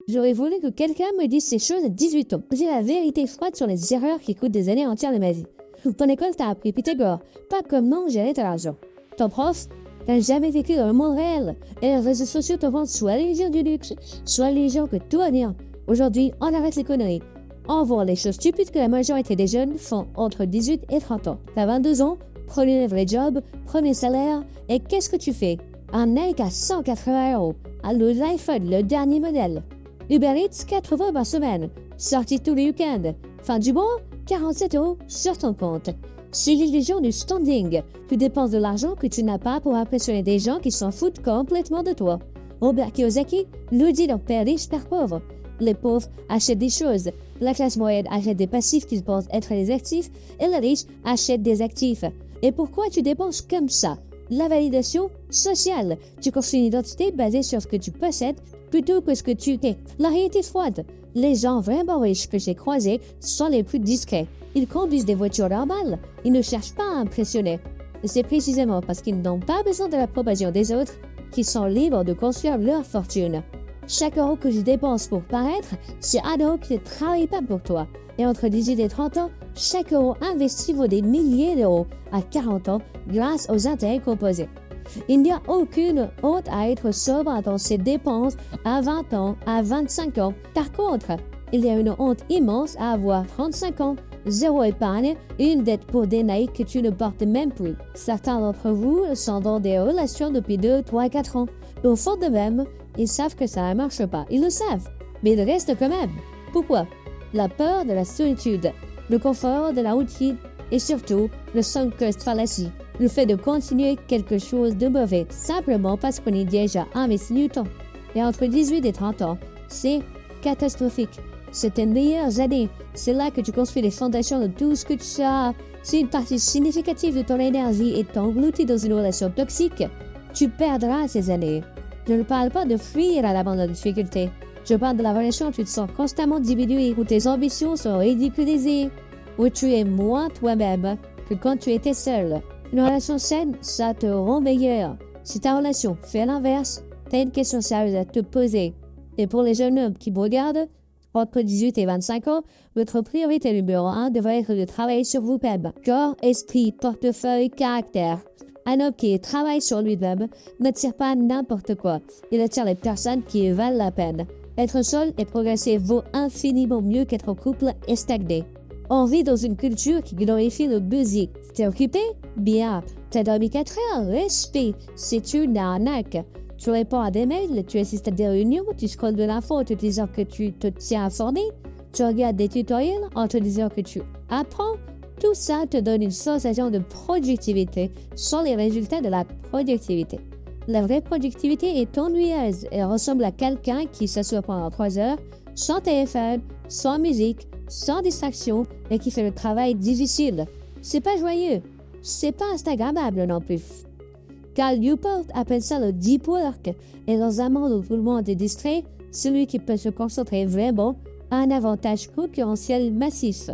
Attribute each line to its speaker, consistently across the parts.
Speaker 1: J'aurais voulu que quelqu'un me dise ces choses à 18 ans. J'ai la vérité froide sur les erreurs qui coûtent des années entières de ma vie. Ton école t'a appris Pythagore, pas comment gérer ton argent. Ton prof n'a jamais vécu dans le monde réel. Et les réseaux sociaux te vendent soit les gens du luxe, soit les gens que tout va bien. Aujourd'hui, on arrête les conneries. On voit les choses stupides que la majorité des jeunes font entre 18 et 30 ans. T'as 22 ans, premier vrai job, premier salaire, et qu'est-ce que tu fais? Un Nike à 180 €, l'iPhone, le dernier modèle. Uber Eats, 80 par semaine. Sortie tous les week-ends. Fin du mois, 47 € sur ton compte. C'est l'illusion du standing. Tu dépenses de l'argent que tu n'as pas pour impressionner des gens qui s'en foutent complètement de toi. Robert Kiyosaki le dit dans Père riche, Père pauvre. Les pauvres achètent des choses. La classe moyenne achète des passifs qu'ils pensent être des actifs et les riches achètent des actifs. Et pourquoi tu dépenses comme ça? La validation sociale. Tu construis une identité basée sur ce que tu possèdes plutôt que ce que tu es. La réalité froide. Les gens vraiment riches que j'ai croisés sont les plus discrets. Ils conduisent des voitures normales. Ils ne cherchent pas à impressionner. Et c'est précisément parce qu'ils n'ont pas besoin de l'approbation des autres qu'ils sont libres de construire leur fortune. Chaque euro que je dépense pour paraître, c'est un euro qui ne travaille pas pour toi. Et entre 18 et 30 ans, chaque euro investi vaut des milliers d'euros à 40 ans grâce aux intérêts composés. Il n'y a aucune honte à être sobre dans ses dépenses à 20 ans, à 25 ans. Par contre, il y a une honte immense à avoir 35 ans, zéro épargne et une dette pour des Nike que tu ne portes même plus. Certains d'entre vous sont dans des relations depuis 2, 3, 4 ans. Au fond d'eux-mêmes, ils savent que ça ne marche pas. Ils le savent, mais ils restent quand même. Pourquoi? La peur de la solitude, le confort de la routine et surtout le sunk cost fallacy, le fait de continuer quelque chose de mauvais simplement parce qu'on est déjà investi du temps. Et entre 18 et 30 ans, c'est catastrophique. C'est tes meilleures années. C'est là que tu construis les fondations de tout ce que tu seras. Si une partie significative de ton énergie est engloutie dans une relation toxique, tu perdras ces années. Je ne parle pas de fuir à la bande de difficulté. Je parle de la relation où tu te sens constamment diminué, où tes ambitions sont ridiculisées, où tu es moins toi-même que quand tu étais seul. Une relation saine, ça te rend meilleur. Si ta relation fait l'inverse, t'as une question sérieuse à te poser. Et pour les jeunes hommes qui me regardent, entre 18 et 25 ans, votre priorité numéro 1 devrait être de travailler sur vous-même. Corps, esprit, portefeuille, caractère. Un homme qui travaille sur lui-même n'attire pas n'importe quoi. Il attire les personnes qui valent la peine. Être seul et progresser vaut infiniment mieux qu'être en couple et stagner. On vit dans une culture qui glorifie le busy. T'es occupé? Bien. T'as dormi 4 heures? Respect. C'est une arnaque. Tu réponds à des mails, tu assistes à des réunions, tu scrolles de l'info en te disant que tu te tiens informé, tu regardes des tutoriels en te disant que tu apprends. Tout ça te donne une sensation de productivité sans les résultats de la productivité. La vraie productivité est ennuyeuse et ressemble à quelqu'un qui s'assoit pendant 3 heures, sans téléphone, sans musique, sans distraction et qui fait le travail difficile. C'est pas joyeux. C'est pas instagrammable non plus. Cal Newport appelle ça le deep work, et dans un monde où tout le monde est distrait, celui qui peut se concentrer vraiment a un avantage concurrentiel massif.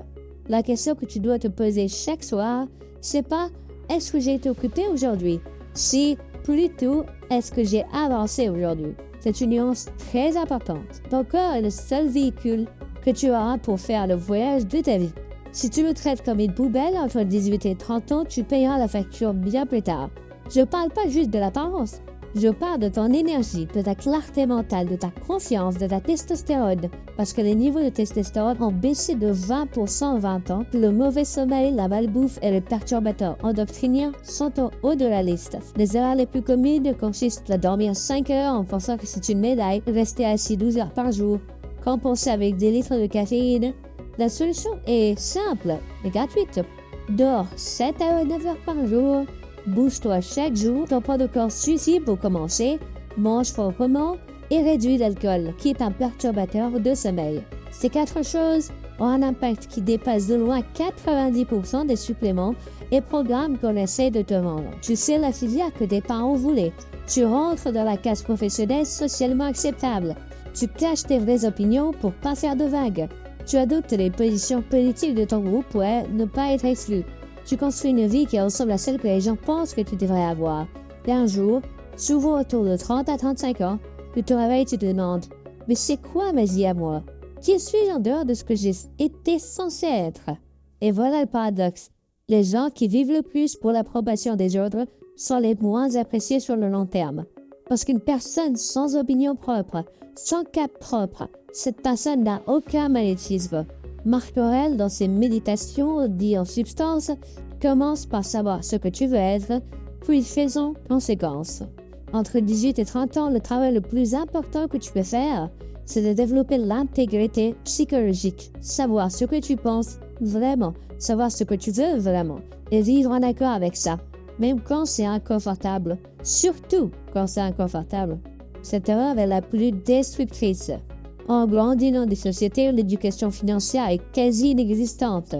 Speaker 1: La question que tu dois te poser chaque soir, c'est pas « est-ce que j'ai été occupé aujourd'hui ?» c'est plutôt « est-ce que j'ai avancé aujourd'hui ?» C'est une nuance très importante. Ton corps est le seul véhicule que tu auras pour faire le voyage de ta vie. Si tu le traites comme une poubelle entre 18 et 30 ans, tu payeras la facture bien plus tard. Je parle pas juste de l'apparence. Je parle de ton énergie, de ta clarté mentale, de ta confiance, de ta testostérone. Parce que les niveaux de testostérone ont baissé de 20% en 20 ans. Le mauvais sommeil, la malbouffe et les perturbateurs endocriniens sont en haut de la liste. Les erreurs les plus communes consistent à dormir 5 heures en pensant que c'est une médaille, rester assis 12 heures par jour, compenser avec des litres de caféine. La solution est simple et gratuite. Dors 7 à 9 heures par jour. Bouge-toi chaque jour, ton poids de corps suffit pour commencer, mange proprement et réduis l'alcool, qui est un perturbateur de sommeil. Ces 4 choses ont un impact qui dépasse de loin 90% des suppléments et programmes qu'on essaie de te vendre. Tu sais la filière que tes parents voulaient. Tu rentres dans la case professionnelle socialement acceptable. Tu caches tes vraies opinions pour pas faire de vagues. Tu adoptes les positions politiques de ton groupe pour ne pas être exclu. Tu construis une vie qui ressemble à celle que les gens pensent que tu devrais avoir. Et un jour, souvent autour de 30 à 35 ans, tu te réveilles et tu te demandes Mais c'est quoi ma vie à moi? Qui suis-je en dehors de ce que j'ai été censé être? Et voilà le paradoxe. Les gens qui vivent le plus pour l'approbation des autres sont les moins appréciés sur le long terme. Parce qu'une personne sans opinion propre, sans cap propre, cette personne n'a aucun magnétisme. Marc Aurèle, dans ses méditations, dit en substance, commence par savoir ce que tu veux être, puis fais en conséquence. Entre 18 et 30 ans, le travail le plus important que tu peux faire, c'est de développer l'intégrité psychologique, savoir ce que tu penses vraiment, savoir ce que tu veux vraiment, et vivre en accord avec ça, même quand c'est inconfortable, surtout quand c'est inconfortable. Cette erreur est la plus destructrice. En grandit dans des sociétés où l'éducation financière est quasi inexistante.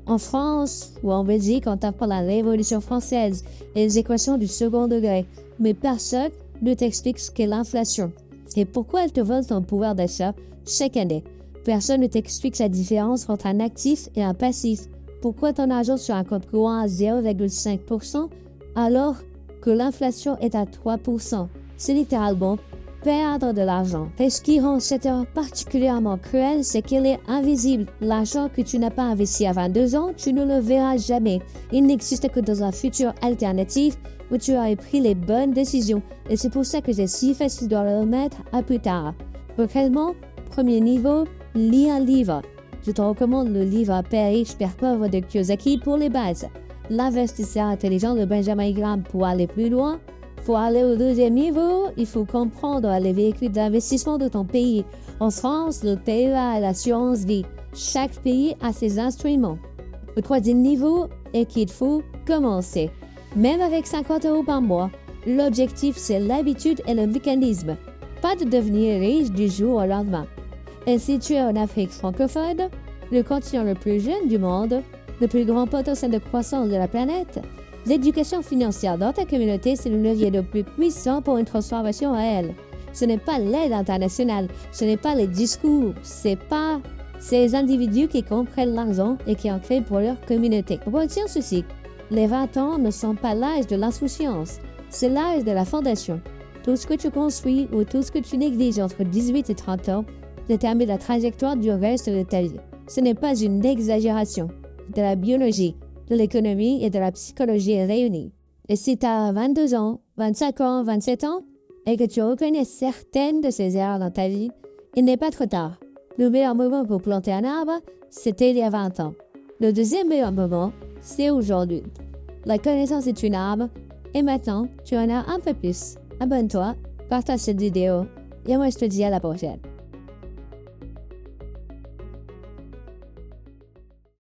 Speaker 1: En France ou en Belgique, on t'apprend la Révolution française et les équations du second degré, mais personne ne t'explique ce qu'est l'inflation et pourquoi elle te vole ton pouvoir d'achat chaque année. Personne ne t'explique la différence entre un actif et un passif. Pourquoi ton argent sur un compte courant à 0,5% alors que l'inflation est à 3%. C'est littéralement perdre de l'argent. Et ce qui rend cette erreur particulièrement cruelle, c'est qu'elle est invisible. L'argent que tu n'as pas investi à 22 ans, tu ne le verras jamais. Il n'existe que dans un futur alternatif où tu aurais pris les bonnes décisions. Et c'est pour ça que c'est si facile de le remettre à plus tard. Concrètement, premier niveau, lis un livre. Je te recommande le livre Père riche, Père pauvre de Kiyosaki pour les bases. L'investisseur intelligent de Benjamin Graham pour aller plus loin. Pour aller au deuxième niveau, il faut comprendre les véhicules d'investissement de ton pays. En France, le PEA et l'assurance vie. Chaque pays a ses instruments. Le troisième niveau est qu'il faut commencer. Même avec 50 € par mois, l'objectif c'est l'habitude et le mécanisme. Pas de devenir riche du jour au lendemain. Et situé en Afrique francophone, le continent le plus jeune du monde, le plus grand potentiel de croissance de la planète, l'éducation financière dans ta communauté, c'est le levier le plus puissant pour une transformation réelle. Ce n'est pas l'aide internationale, ce n'est pas les discours, c'est les individus qui comprennent l'argent et qui en créent pour leur communauté. Retiens ceci, les 20 ans ne sont pas l'âge de l'insouciance, c'est l'âge de la fondation. Tout ce que tu construis ou tout ce que tu négliges entre 18 et 30 ans détermine la trajectoire du reste de ta vie. Ce n'est pas une exagération, de la biologie, de l'économie et de la psychologie réunies. Et si tu as 22 ans, 25 ans, 27 ans, et que tu reconnais certaines de ces erreurs dans ta vie, il n'est pas trop tard. Le meilleur moment pour planter un arbre, c'était il y a 20 ans. Le deuxième meilleur moment, c'est aujourd'hui. La connaissance est une arme, et maintenant, tu en as un peu plus. Abonne-toi, partage cette vidéo, et moi je te dis à la prochaine.